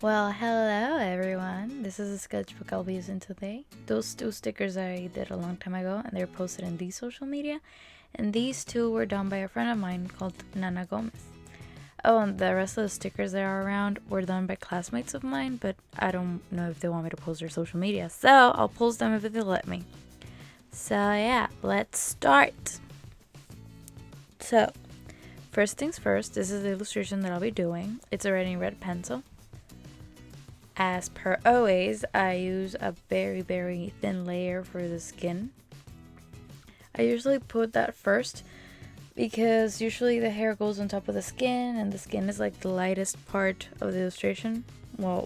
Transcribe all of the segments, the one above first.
Well, hello everyone. This is a sketchbook I'll be using today. Those two stickers I did a long time ago and they're posted in these social media. And these two were done by a friend of mine called Nana Gomez. Oh, and the rest of the stickers that are around were done by classmates of mine, but I don't know if they want me to post their social media. So I'll post them if they let me. So yeah, let's start. So, first things first, this is the illustration that I'll be doing. It's already in red pencil. As per always, I use a very thin layer for the skin. I usually put that first because usually the hair goes on top of the skin and the skin is like the lightest part of the illustration. Well,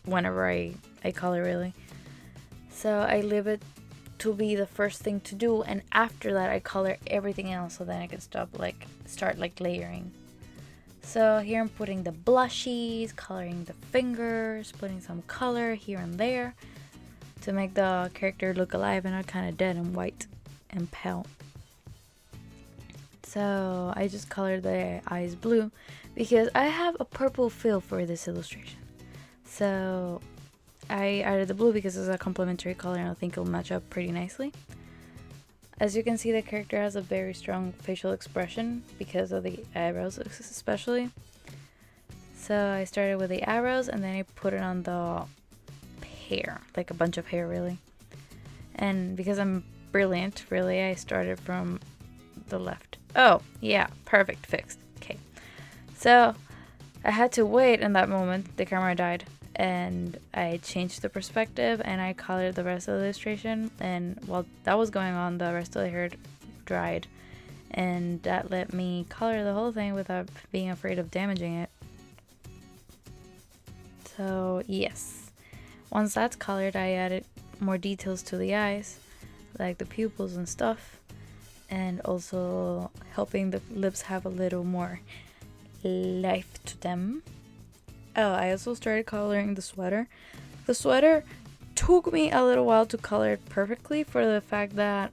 whenever I color really. So I leave it to be the first thing to do, and after that I color everything else so then I can start layering. So here I'm putting the blushies, coloring the fingers, putting some color here and there to make the character look alive and not kind of dead and white and pale. So I just colored the eyes blue because I have a purple feel for this illustration. So I added the blue because it's a complementary color and I think it'll match up pretty nicely. As you can see, the character has a very strong facial expression because of the eyebrows especially. So I started with the eyebrows and then I put it on the hair, like a bunch of hair really. And because I'm brilliant, really, I started from the left. Oh, yeah, perfect, fixed. Okay. So I had to wait in that moment, the camera died. And I changed the perspective and I colored the rest of the illustration, and while that was going on, the rest of the hair dried, and that let me color the whole thing without being afraid of damaging it. So yes, once that's colored, I added more details to the eyes, like the pupils and stuff, and also helping the lips have a little more life to them. Oh, I also started coloring the sweater. The sweater took me a little while to color it perfectly for the fact that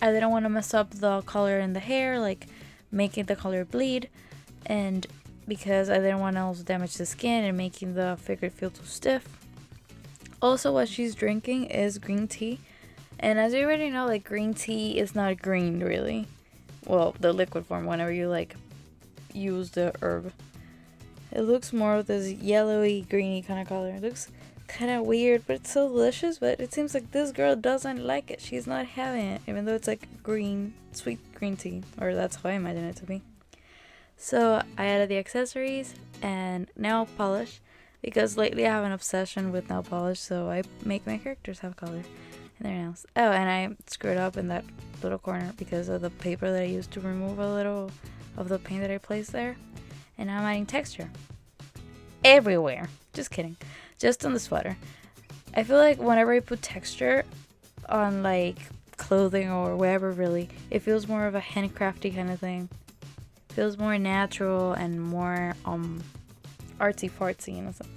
I didn't want to mess up the color in the hair, like making the color bleed, and because I didn't want to also damage the skin and making the figure feel too stiff. Also, what she's drinking is green tea, and as you already know, like green tea is not green really. Well, the liquid form, whenever you use the herb. It looks more of this yellowy, greeny kind of color. It looks kind of weird, but it's so delicious. But it seems like this girl doesn't like it. She's not having it, even though it's like green, sweet green tea. Or that's how I imagine it to be. So I added the accessories and nail polish. Because lately I have an obsession with nail polish. So I make my characters have color in their nails. Oh, and I screwed up in that little corner because of the paper that I used to remove a little of the paint that I placed there. And now I'm adding texture everywhere. Just kidding. Just on the sweater. I feel like whenever I put texture on like clothing or wherever really, it feels more of a handcrafty kind of thing. It feels more natural and more artsy fartsy in a sense.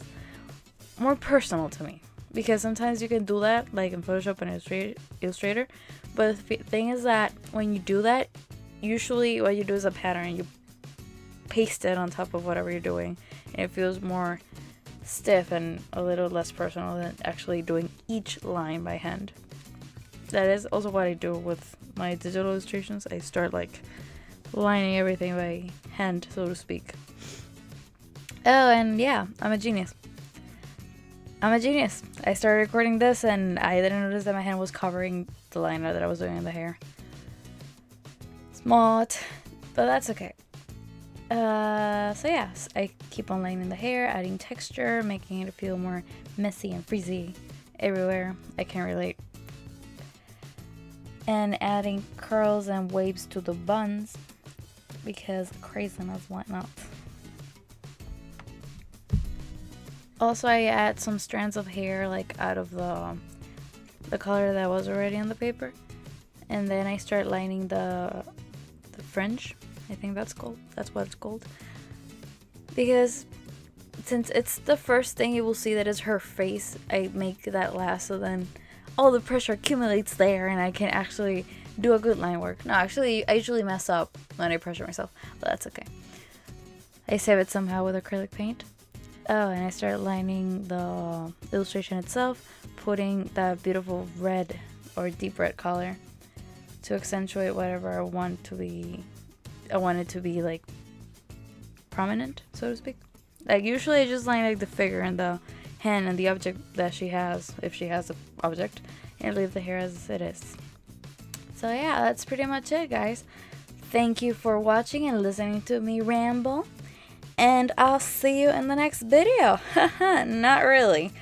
More personal to me. Because sometimes you can do that like in Photoshop and Illustrator. But the thing is that when you do that, usually what you do is a pattern. You paste it on top of whatever you're doing, and it feels more stiff and a little less personal than actually doing each line by hand. That is also what I do with my digital illustrations. I start like lining everything by hand, so to speak. Oh, and yeah, I'm a genius. I started recording this and I didn't notice that my hand was covering the liner that I was doing in the hair. Smart, but that's okay. So yes, I keep on lining the hair, adding texture, making it feel more messy and frizzy everywhere. I can relate. And adding curls and waves to the buns because craziness, why not? Also, I add some strands of hair like out of the color that was already on the paper, and then I start lining the fringe. I think that's what it's called. Because since it's the first thing you will see that is her face, I make that last so then all the pressure accumulates there and I can actually do a good line work. No, actually, I usually mess up when I pressure myself, but that's okay. I save it somehow with acrylic paint. Oh, and I started lining the illustration itself, putting that beautiful red or deep red color to accentuate whatever I want to be. I want it to be like prominent, so to speak. Like usually I just line like the figure and the hand and the object that she has, if she has an object, and leave the hair as it is. So yeah, that's pretty much it, guys. Thank you for watching and listening to me ramble. And I'll see you in the next video. Not really.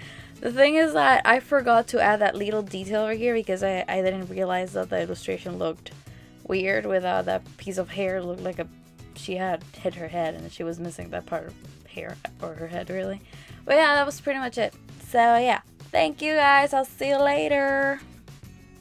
The thing is that I forgot to add that little detail over here because I didn't realize that the illustration looked weird without that piece of hair. It looked like she had hit her head and she was missing that part of hair, or her head really. But yeah, that was pretty much it. So yeah, thank you guys. I'll see you later.